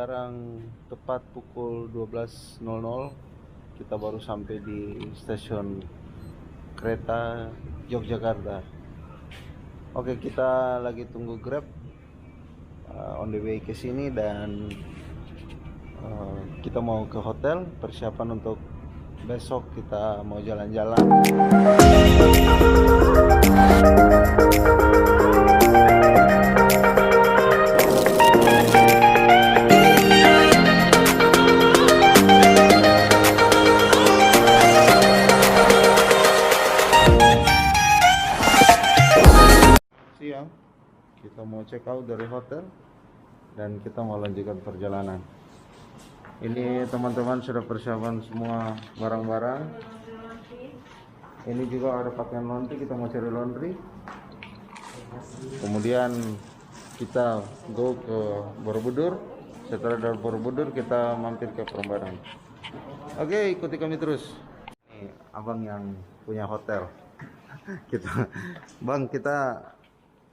sekarang tepat pukul 12.00. Kita baru sampai di stasiun kereta Yogyakarta. Oke, kita lagi tunggu Grab on the way ke sini, dan kita mau ke hotel, persiapan untuk besok kita mau jalan-jalan. Siang kita mau check out dari hotel dan kita mau lanjutkan perjalanan. Ini teman-teman sudah persiapan semua barang-barang. Ini juga ada pakaian laundry, kita mau cari laundry. Kemudian kita go ke Borobudur. Setelah dari Borobudur kita mampir ke Prambanan. Oke, ikuti kami terus. Ini abang yang punya hotel. Bang, kita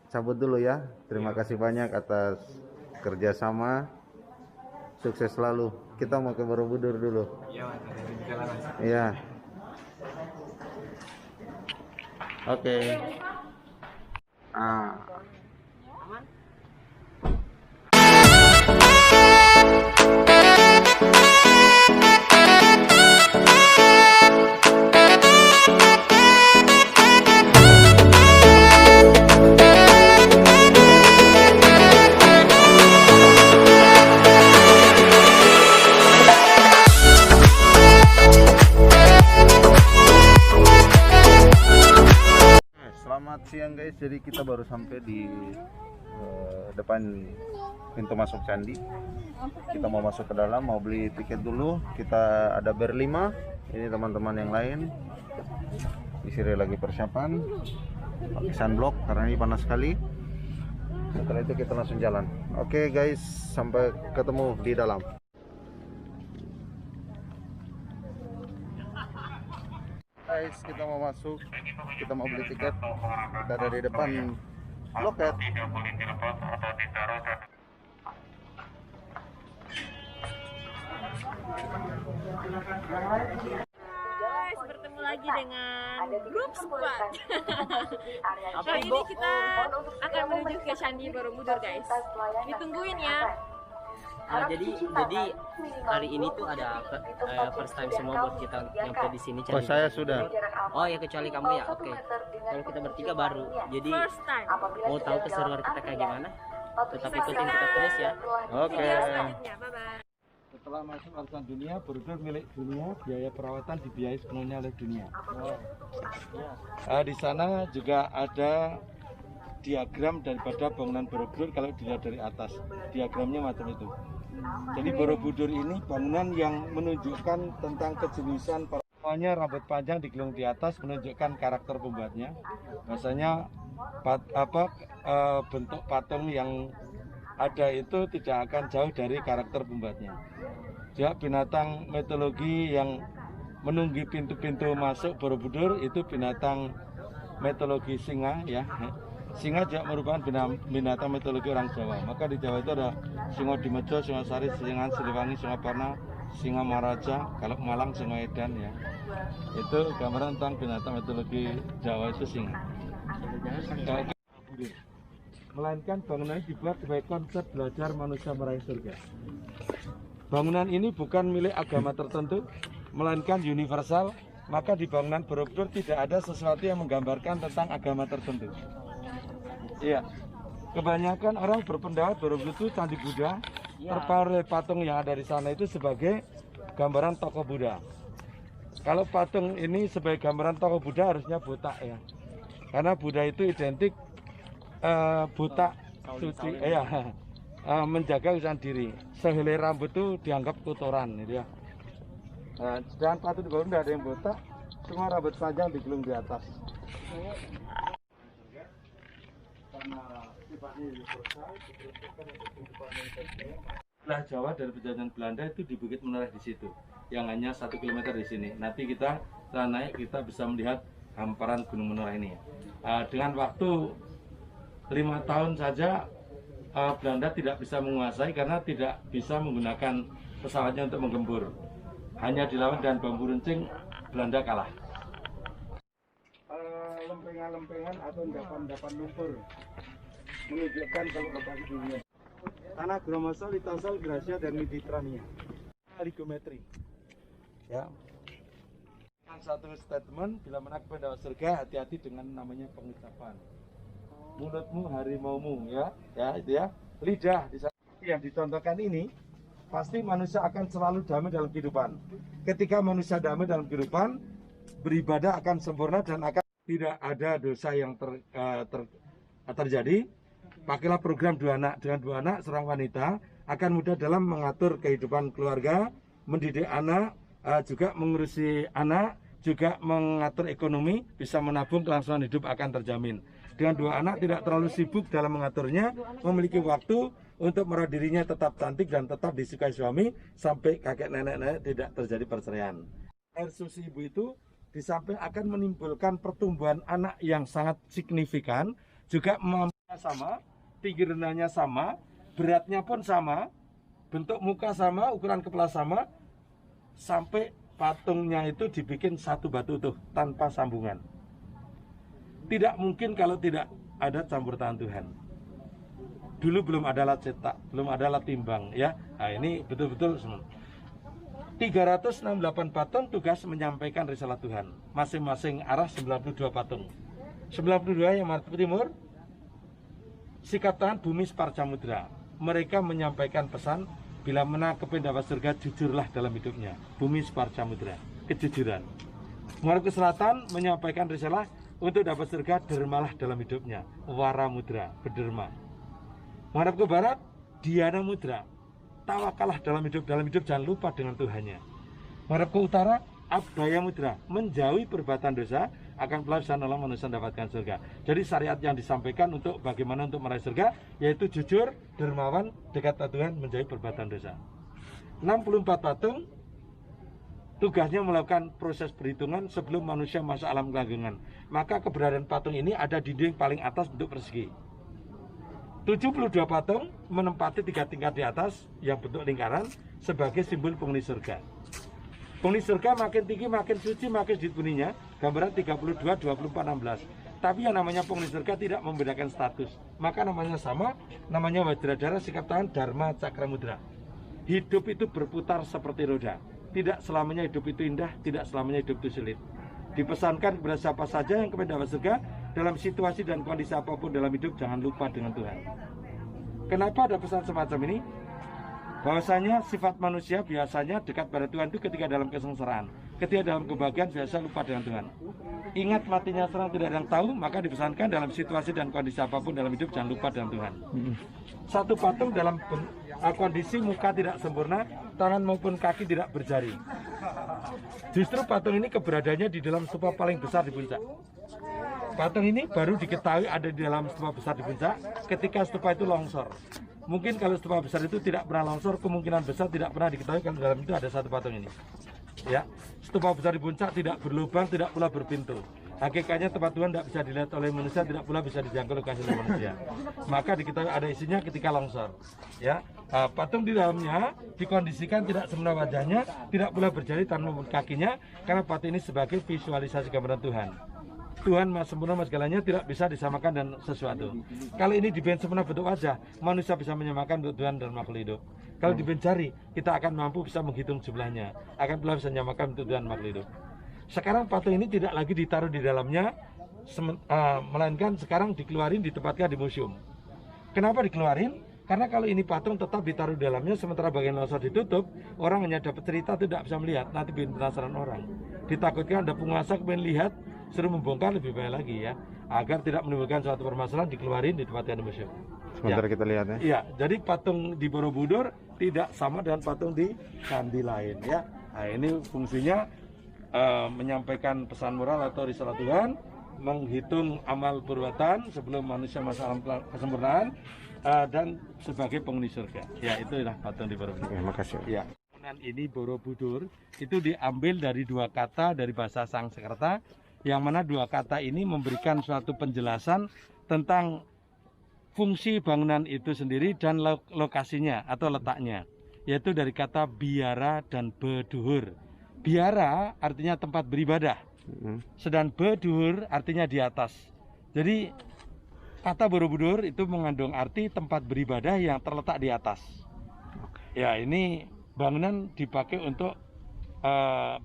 cabut dulu ya. Terima kasih banyak atas kerjasama. Sukses selalu. Kita mau ke Borobudur dulu. Iya. Oke. Selamat siang guys, jadi kita baru sampai di depan pintu masuk candi. Kita mau masuk ke dalam, mau beli tiket dulu. Kita ada berlima, ini teman-teman yang lain. Di sini lagi persiapan, pakai sunblock karena ini panas sekali. Setelah itu kita langsung jalan. Oke guys, sampai ketemu di dalam. Guys, kita mau masuk, kita mau beli tiket. Kita ada di depan loket. Guys, bertemu lagi dengan grup squad. Kali ini kita akan menuju ke Candi Borobudur guys. Ditungguin ya. Jadi hari ini tuh ada first time semua buat kita nyampe di sini. Oh, saya sudah. Oh ya, kecuali kamu ya. Oke. Kalau kita bertiga baru. Jadi First time. mau tahu keseruan kita kayak gimana? Tetap ikutin kita terus ya. Oke. Video selanjutnya, bye-bye. Setelah masuk warisan dunia, Borobudur milik dunia, biaya perawatan dibiayai sepenuhnya oleh dunia. Di sana juga ada diagram daripada bangunan Borobudur kalau dilihat dari atas. Diagramnya macam itu. Jadi Borobudur ini bangunan yang menunjukkan tentang kejeniusan. Semuanya rambut panjang digelung di atas menunjukkan karakter pembuatnya. Biasanya bentuk patung yang ada itu tidak akan jauh dari karakter pembuatnya. Juga binatang mitologi yang menunggu pintu-pintu masuk Borobudur itu binatang mitologi singa ya. Singa juga merupakan binatang mitologi orang Jawa. Maka di Jawa itu ada Singodimejo, Singasari, Singa Siliwangi, Singaparna, Singa Maraja. Kalau Malang, Singa Edan ya. Itu gambaran tentang binatang mitologi Jawa itu singa. Melainkan bangunan ini dibuat sebagai konsep belajar manusia meraih surga. Bangunan ini bukan milik agama tertentu, melainkan universal. Maka di bangunan Borobudur tidak ada sesuatu yang menggambarkan tentang agama tertentu. Iya, kebanyakan orang berpendapat Borobudur itu candi Buddha, terpaut oleh patung yang ada di sana itu sebagai gambaran tokoh Buddha. Kalau patung ini sebagai gambaran tokoh Buddha harusnya botak ya, karena Buddha itu identik botak suci, menjaga usaha diri. Sehelai rambut itu dianggap kotoran, gitu ya. Sedangkan patung di bawah tidak ada yang botak, semua rambut panjang digelung di atas. Setelah Jawa dan penjajahan Belanda itu di Bukit Menoreh di situ, yang hanya 1 km di sini. Nanti kita setelah naik kita bisa melihat hamparan Gunung Menoreh ini. Dengan waktu 5 tahun saja Belanda tidak bisa menguasai karena tidak bisa menggunakan pesawatnya untuk menggempur. Hanya dilawan dengan bambu runcing, Belanda kalah. Lempengan-lempengan atau endapan-endapan lumpur menunjukkan kalau lokasi dunia. Tanah Gromosol, Litosol, Gracia, dan Mediterania. Ligometri. Ya. Satu statement, bila menak kepada surga, hati-hati dengan namanya pengucapan. Mulutmu harimaumu, ya itu ya. Lidah yang dicontohkan ini pasti manusia akan selalu damai dalam kehidupan. Ketika manusia damai dalam kehidupan, beribadah akan sempurna dan akan tidak ada dosa yang terjadi. Pakailah program dua anak. Dengan dua anak, seorang wanita akan mudah dalam mengatur kehidupan keluarga, mendidik anak, juga mengurusi anak, juga mengatur ekonomi, bisa menabung, kelangsungan hidup akan terjamin. Dengan dua anak tidak terlalu sibuk dalam mengaturnya, memiliki waktu untuk merawat dirinya tetap cantik dan tetap disukai suami, sampai kakek nenek tidak terjadi perceraian. Air susu ibu itu di samping akan menimbulkan pertumbuhan anak yang sangat signifikan, juga mampunya sama, tinggi rendahnya sama, beratnya pun sama, bentuk muka sama, ukuran kepala sama, sampai patungnya itu dibikin satu batu utuh tanpa sambungan. Tidak mungkin kalau tidak ada campur tangan Tuhan. Dulu belum ada alat cetak, belum ada alat timbang, ya. Nah, ini betul-betul 368 patung tugas menyampaikan risalah Tuhan. Masing-masing arah 92 patung. 92 yang menghadap timur, sikap tangan bumi Separcamudra. Mereka menyampaikan pesan, bila mana kependapat surga, jujurlah dalam hidupnya. Bumi Separcamudra, kejujuran. Menghadap ke selatan, menyampaikan risalah, untuk dapat surga, dermalah dalam hidupnya. Waramudra, berderma. Menghadap ke barat, Dhyana Mudra. Tawakallah dalam hidup jangan lupa dengan Tuhannya. Menghadap ke utara, Abdaya Mudra, menjauhi perbuatan dosa, akan pelaksanaan Allah manusia mendapatkan surga. Jadi syariat yang disampaikan untuk bagaimana untuk meraih surga, yaitu jujur, dermawan, dekat Tuhan, menjauhi perbuatan dosa. 64 patung, tugasnya melakukan proses perhitungan sebelum manusia masuk alam kelanggengan. Maka keberadaan patung ini ada di dinding paling atas bentuk persegi. 72 patung menempati 3 tingkat di atas yang bentuk lingkaran sebagai simbol penghuni surga. Penghuni surga makin tinggi, makin suci, makin sedikit bunyinya. Gambaran 32, 24, 16. Tapi yang namanya penghuni surga tidak membedakan status. Maka namanya sama, namanya Wajradhara, sikap tangan, Dharma Cakra Mudra. Hidup itu berputar seperti roda. Tidak selamanya hidup itu indah, tidak selamanya hidup itu sulit. Dipesankan kepada siapa saja yang kepada surga, dalam situasi dan kondisi apapun dalam hidup, jangan lupa dengan Tuhan. Kenapa ada pesan semacam ini? Bahwasanya sifat manusia biasanya dekat pada Tuhan itu ketika dalam kesengsaraan. Ketika dalam kebahagiaan biasa lupa dengan Tuhan. Ingat matinya seorang tidak ada yang tahu, maka dipesankan dalam situasi dan kondisi apapun dalam hidup, jangan lupa dengan Tuhan. Satu patung dalam kondisi muka tidak sempurna, tangan maupun kaki tidak berjari. Justru patung ini keberadaannya di dalam stupa paling besar di puncak. Patung ini baru diketahui ada di dalam stupa besar di puncak ketika stupa itu longsor. Mungkin kalau stupa besar itu tidak pernah longsor, kemungkinan besar tidak pernah diketahui kalau dalam itu ada satu patung ini. Ya, stupa besar di puncak tidak berlubang, tidak pula berpintu. Hakikatnya tempat Tuhan tidak bisa dilihat oleh manusia, tidak pula bisa dijangkau oleh kasih manusia. Maka diketahui ada isinya ketika longsor. Ya, patung di dalamnya dikondisikan tidak sempurna wajahnya, tidak pula berjari tanpa kakinya, karena patung ini sebagai visualisasi gambaran Tuhan. Tuhan Maha Sempurna, Maha segalanya, tidak bisa disamakan dan sesuatu. Kalau ini dibikin sempurna bentuk wajah, manusia bisa menyamakan bentuk Tuhan dan makhluk hidup. Kalau dibikin jari, kita akan mampu bisa menghitung jumlahnya, akan pula bisa menyamakan bentuk Tuhan dan makhluk hidup. Sekarang patung ini tidak lagi ditaruh di dalamnya, melainkan sekarang dikeluarin, ditempatkan di museum. Kenapa dikeluarin? Karena kalau ini patung tetap ditaruh di dalamnya, sementara bagian longsor ditutup, orang hanya dapat cerita, tidak bisa melihat, nanti bikin penasaran orang. Ditakutkan ada penguasa kemudian lihat, suruh membongkar, lebih baik lagi ya, agar tidak menimbulkan suatu permasalahan, dikeluarin, ditempatkan di museum. Sebentar ya. Kita lihat ya. Iya, jadi patung di Borobudur tidak sama dengan patung di candi lain ya. Nah, ini fungsinya menyampaikan pesan moral atau risalah Tuhan, menghitung amal perbuatan sebelum manusia masuk alam kesempurnaan, dan sebagai penghuni surga. Ya, itulah patung di Borobudur. Terima kasih. Ya. Ini Borobudur itu diambil dari dua kata dari bahasa Sanskerta, yang mana dua kata ini memberikan suatu penjelasan tentang fungsi bangunan itu sendiri dan lokasinya atau letaknya, yaitu dari kata biara dan beduhur. Biara artinya tempat beribadah, sedang beduhur artinya di atas. Jadi kata Borobudur itu mengandung arti tempat beribadah yang terletak di atas. Ya, ini bangunan dipakai untuk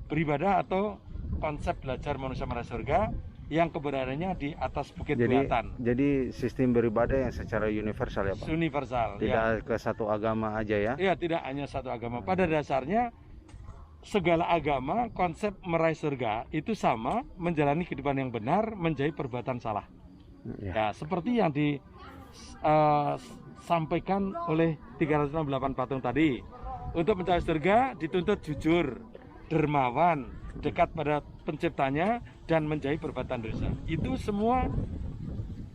beribadah atau konsep belajar manusia merah surga yang keberadaannya di atas Bukit Buatan. Jadi sistem beribadah yang secara universal ya Pak? Universal. Tidak ke satu agama aja ya? Iya, tidak hanya satu agama. Pada dasarnya segala agama konsep meraih surga itu sama, menjalani kehidupan yang benar, menjauhi perbuatan salah. Ya, seperti yang disampaikan oleh 368 patung tadi. Untuk mencapai surga dituntut jujur, dermawan, dekat pada penciptanya, dan menjauhi perbuatan dosa. Itu semua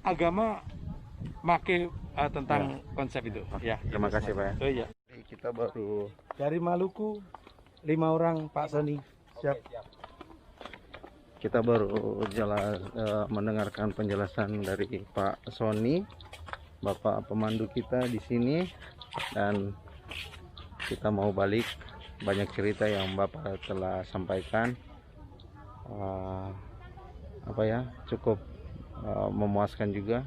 agama make tentang konsep itu. Ya, Terima kasih Pak ya. Oh iya. Kita baru Dari Maluku 5 orang Pak Sony. Siap. Kita baru mendengarkan penjelasan dari Pak Sony, Bapak pemandu kita di sini, dan kita mau balik. Banyak cerita yang Bapak telah sampaikan, cukup memuaskan juga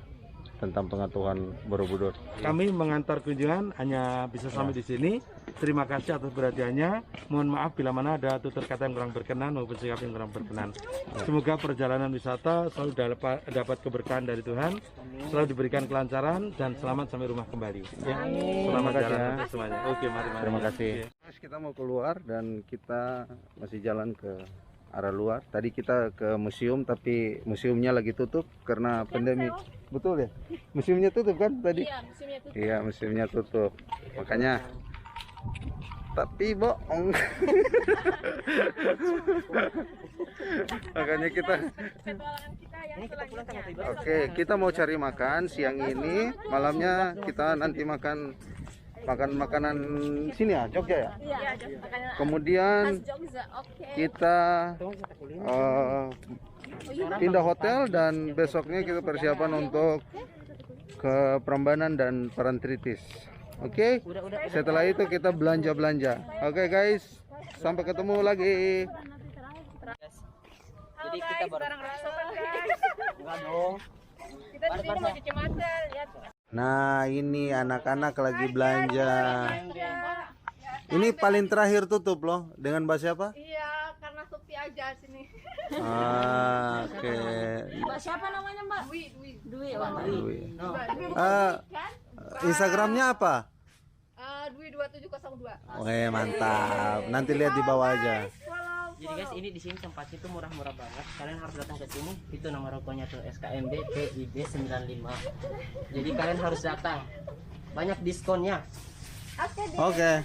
tentang pengetahuan Borobudur. Kami mengantar kunjungan hanya bisa sampai di sini. Terima kasih atas perhatiannya. Mohon maaf bila mana ada tutur kata yang kurang berkenan maupun sikap yang kurang berkenan. Semoga perjalanan wisata selalu dapat keberkahan dari Tuhan, selalu diberikan kelancaran, dan selamat sampai rumah kembali. Ya, selamat jalan untuk semuanya. Oke, mari. Terima kasih. Kita mau keluar dan kita masih jalan ke arah luar. Tadi kita ke museum, tapi museumnya lagi tutup karena pandemi. Betul ya? Museumnya tutup kan tadi? Iya, museumnya tutup. Iya, museumnya tutup. Makanya, tapi bohong. Makanya kita. Petualangan kita yang selanjutnya. Oke, kita mau cari makan siang ini. Malamnya kita nanti makan makanan sini ya, Jogja ya. Iya, makanya Kemudian khas Jogja. Oke. kita pindah hotel dan besoknya kita persiapan untuk ke Prambanan dan Parantritis. Oke. Setelah itu kita belanja-belanja. Oke guys, sampai ketemu lagi. Jadi kita baru Sekarang restoran guys. enggak dong. Kita di sini mau cuci mata, lihat. Nah, ini anak-anak lagi belanja. Ini paling terakhir tutup loh. Dengan bahasa apa? Iya, karena sepi aja sini. Oke. Mbak siapa namanya, Mbak? Dwi. Instagramnya apa? Dwi 2702. Oke, mantap. Nanti lihat di bawah aja. Jadi guys, ini di sini tempatnya itu murah-murah banget. Kalian harus datang ke sini. Itu nama rokoknya tuh SKMB PIB 95. Jadi kalian harus datang. Banyak diskonnya. Oke.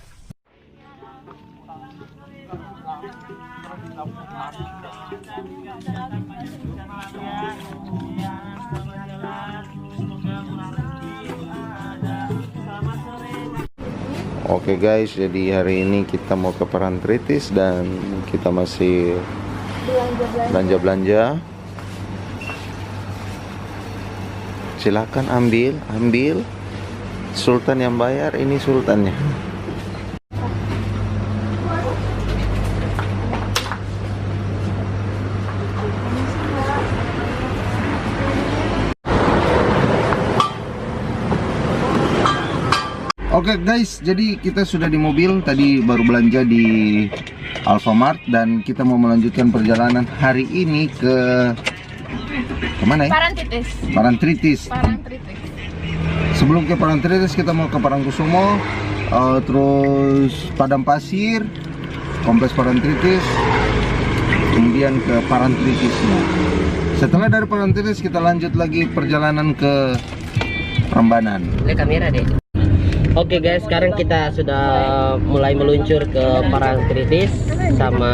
Oke guys, jadi hari ini kita mau ke Parantritis dan kita masih belanja-belanja. Silakan ambil. Sultan yang bayar, ini sultannya. Oke guys, jadi kita sudah di mobil, tadi baru belanja di Alfamart dan kita mau melanjutkan perjalanan hari ini ke mana ya? Parantritis. Sebelum ke Parantritis kita mau ke Parangkusumo, terus Padang Pasir, Kompleks Parantritis, kemudian ke Parantritisnya. Setelah dari Parantritis kita lanjut lagi perjalanan ke Prambanan. Lihat kamera deh. Oke guys, sekarang kita sudah mulai meluncur ke Parantritis sama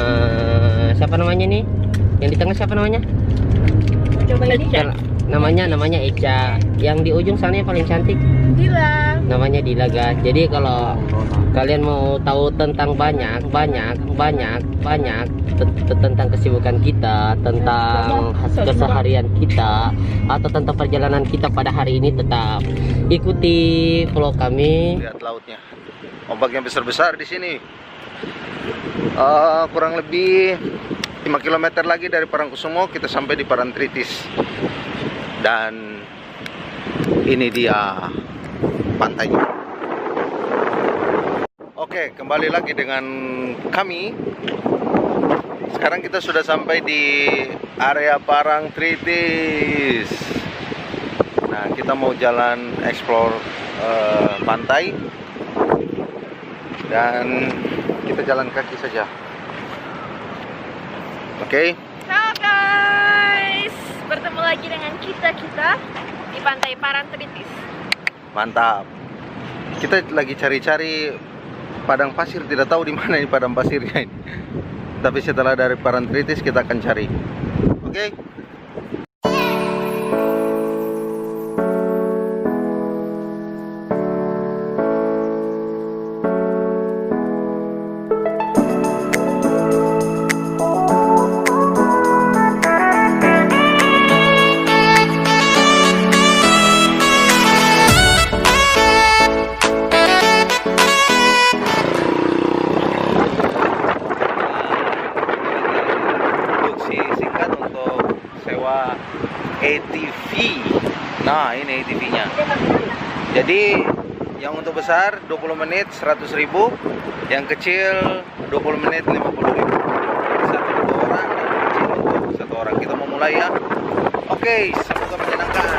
siapa namanya nih? Yang di tengah siapa namanya? Coba ini. Namanya Eca. Yang di ujung sana yang paling cantik Dila. namanya Dila guys. Jadi kalau kalian mau tahu tentang banyak tentang kesibukan kita, tentang keseharian kita, atau tentang perjalanan kita pada hari ini, tetap ikuti vlog kami. Lihat lautnya, ombaknya besar-besar di sini. Kurang lebih 5 km lagi dari Parangkusumo kita sampai di Parantritis. Dan ini dia pantainya. Oke, kembali lagi dengan kami. Sekarang kita sudah sampai di area Parangtritis. Nah, kita mau jalan explore pantai. Dan kita jalan kaki saja. Oke. Ciao guys, bertemu lagi dengan kita di pantai Parantritis. Mantap. Kita lagi cari-cari padang pasir, tidak tahu di mana ini padang pasirnya ini. Tapi setelah dari Parantritis kita akan cari. Oke. ATV. Nah, ini ATV-nya. Jadi yang untuk besar 20 menit 100.000, yang kecil 20 menit 50.000. Satu orang, satu orang. Kita mau mulai ya. Oke, semoga menyenangkan.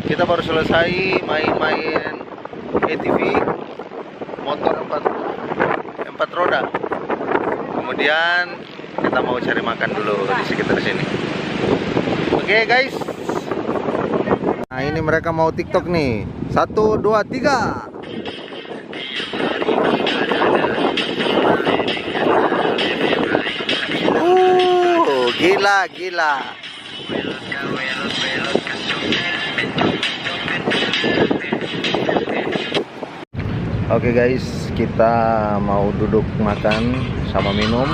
Kita baru selesai main-main ATV motor 4 roda. Kemudian kita mau cari makan dulu di sekitar sini. Oke guys. Nah, ini mereka mau TikTok nih. 1, 2, 3. Gila. Oke guys, kita mau duduk makan sama minum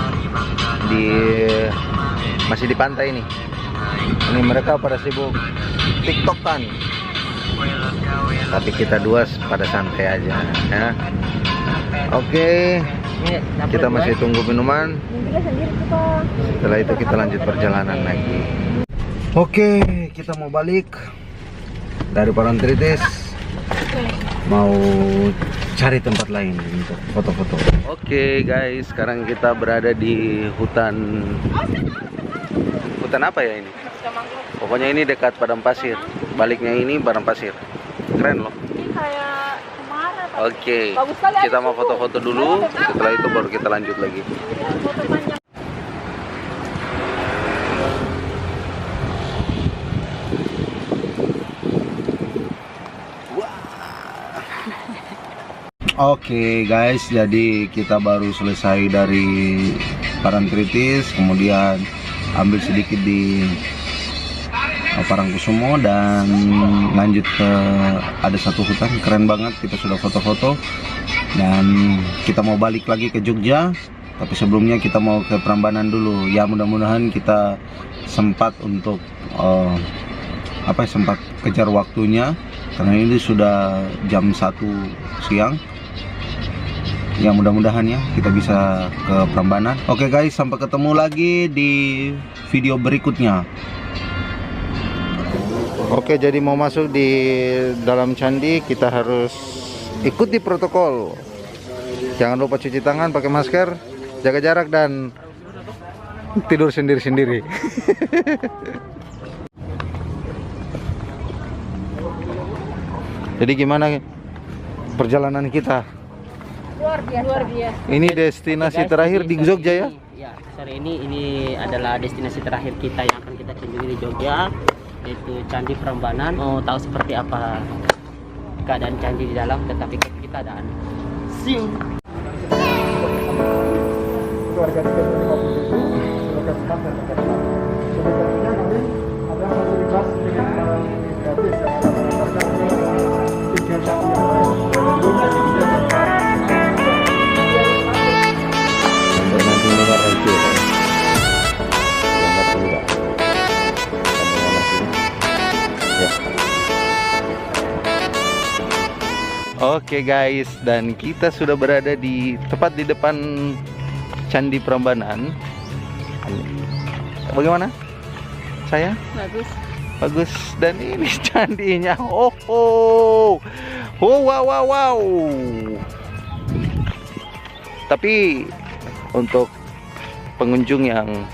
masih di pantai nih. Ini mereka pada sibuk TikTokan, tapi kita dua pada santai aja ya. Oke, kita masih tunggu minuman. Setelah itu kita lanjut perjalanan lagi. Oke, kita mau balik dari Parantritis, mau cari tempat lain untuk foto-foto. Oke guys, sekarang kita berada di hutan apa ya ini? Pokoknya ini dekat padang pasir. Baliknya ini padang pasir. Keren loh. Ini kayak kemana? Oke, kita mau foto-foto dulu. Setelah itu baru kita lanjut lagi. Foto panjang. Oke guys, jadi kita baru selesai dari Parantritis, kemudian ambil sedikit di Parangkusumo dan lanjut ke ada satu hutan keren banget. Kita sudah foto-foto dan kita mau balik lagi ke Jogja, tapi sebelumnya kita mau ke Prambanan dulu ya. Mudah-mudahan kita sempat untuk sempat kejar waktunya karena ini sudah jam 1 siang ya. Mudah-mudahan ya kita bisa ke Prambanan. Oke guys, sampai ketemu lagi di video berikutnya. Oke, jadi mau masuk di dalam candi kita harus ikuti protokol. Jangan lupa cuci tangan, pakai masker, jaga jarak dan tidur sendiri-sendiri. Jadi gimana perjalanan kita? Luar biasa. Ini destinasi terakhir di Jogja ya? Ya, sore ini adalah destinasi terakhir kita yang akan kita kunjungi di Jogja, yaitu Candi Prambanan. Mau tahu seperti apa keadaan candi di dalam, tetapi kita ada siu. Oke guys, dan kita sudah berada tepat di depan Candi Prambanan. Bagaimana? Saya? Bagus. Dan ini candinya. Oh, wow. Tapi untuk pengunjung yang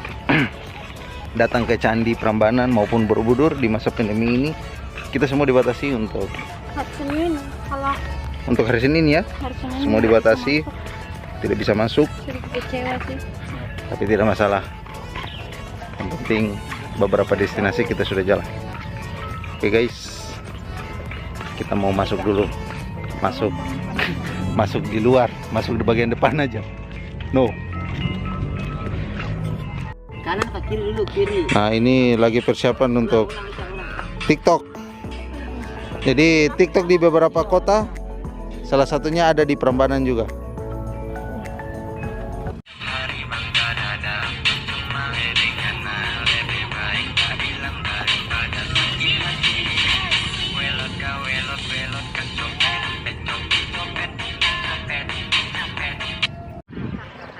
datang ke Candi Prambanan maupun Borobudur di masa pandemi ini, kita semua dibatasi untuk hari Senin ya. Semua dibatasi, tidak bisa masuk. Kecewa sih. Tapi tidak masalah. Yang penting beberapa destinasi kita sudah jalan. Oke guys, kita mau masuk dulu. Masuk di luar, masuk di bagian depan aja. No. Kanan ke kiri dulu, kiri. Nah, ini lagi persiapan untuk TikTok. Jadi TikTok di beberapa kota, salah satunya ada di Prambanan juga.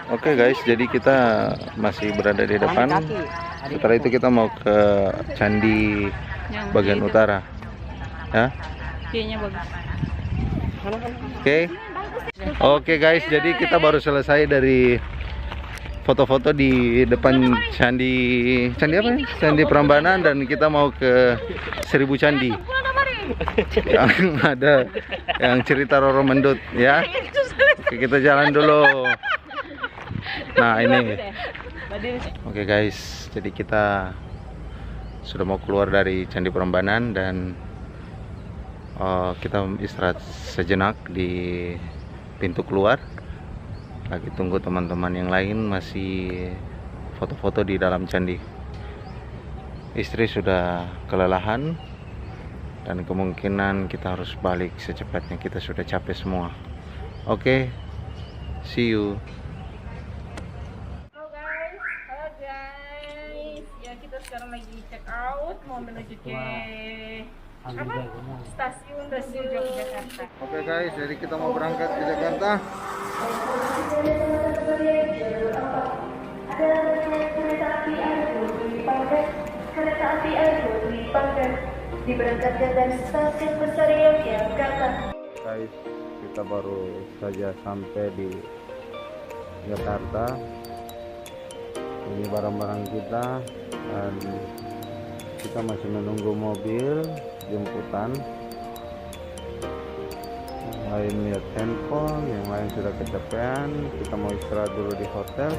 Oke guys, jadi kita masih berada di depan. Setelah itu kita mau ke Candi bagian utara. Ya. Kayaknya bagus. Oke guys, jadi kita baru selesai dari foto-foto di depan candi apa ya? Candi Prambanan, dan kita mau ke 1000 candi. Yang ada yang cerita Roro Mendut ya. Oke, kita jalan dulu. Nah, ini. Oke guys, jadi kita sudah mau keluar dari Candi Prambanan dan kita istirahat sejenak di pintu keluar. Lagi tunggu teman-teman yang lain masih foto-foto di dalam candi. Istri sudah kelelahan dan kemungkinan kita harus balik secepatnya. Kita sudah capek semua. Oke, see you. Halo guys, ya kita sekarang lagi check out, mau menuju ke stasiun Yogyakarta. Oke guys, jadi kita mau berangkat ke Jakarta. Kereta api Air di Pangkal diberangkatkan dari stasiun besar Yogyakarta. Guys, kita baru saja sampai di Jakarta. Ini barang-barang kita dan kita masih menunggu mobil jemputan. Yang lain lihat handphone, yang lain sudah kecapean. Kita mau istirahat dulu di hotel,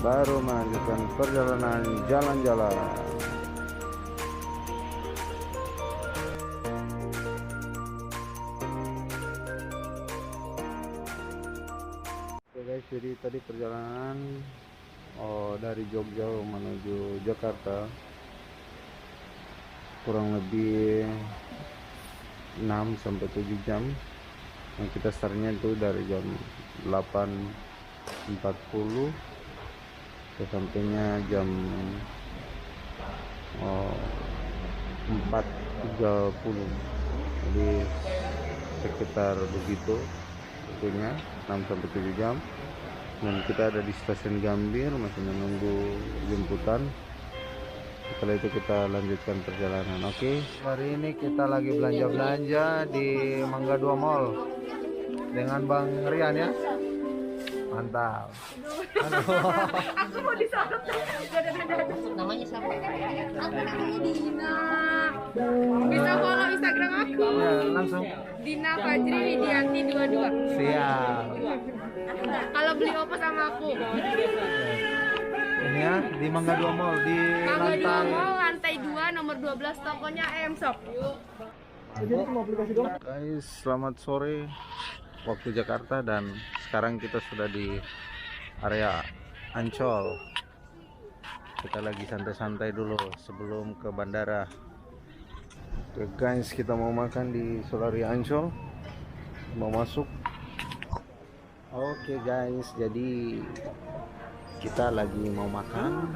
baru melanjutkan perjalanan jalan-jalan. Oke guys, jadi tadi perjalanan dari Jogja menuju Jakarta kurang lebih 6 sampai 7 jam. Nah, kita startnya itu dari jam 8.40 ke sampainya jam 4.30. Jadi sekitar begitu waktunya, 6 sampai 7 jam. Dan kita ada di stasiun Gambir masih menunggu jemputan. Setelah itu kita lanjutkan perjalanan. Oke, hari ini kita lagi belanja-belanja di Mangga 2 Mall dengan Bang Rian ya. Mantap. Aku mau disorot. Namanya siapa? Dina. Bisa follow Instagram aku. Ya, langsung. Dina Fajri Widianti 22. Siap. Kalau beli Oppo sama aku. Ini ya di Mangga 2 Mall di Mangga 2 lantai. Mall lantai 2 nomor 12 tokonya AM Shop. Guys, selamat sore waktu Jakarta, dan sekarang kita sudah di area Ancol. Kita lagi santai-santai dulu sebelum ke bandara. Oke guys, kita mau makan di Solaria Ancol. Mau masuk. Oke guys, jadi kita lagi mau makan.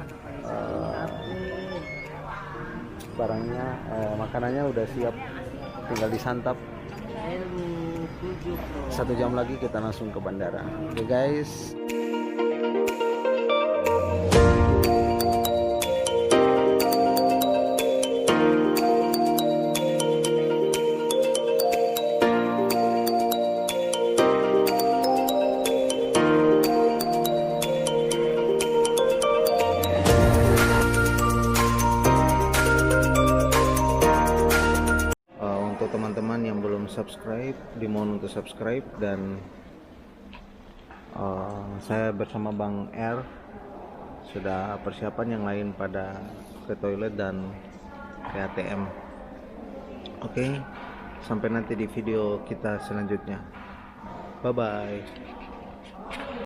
Barangnya, makanannya udah siap, tinggal disantap. 1 jam lagi kita langsung ke bandara. Oke guys. Untuk teman-teman yang belum subscribe, dimohon untuk subscribe. Dan saya bersama Bang R sudah persiapan, yang lain pada ke toilet dan ke ATM. Oke, sampai nanti di video kita selanjutnya. Bye bye.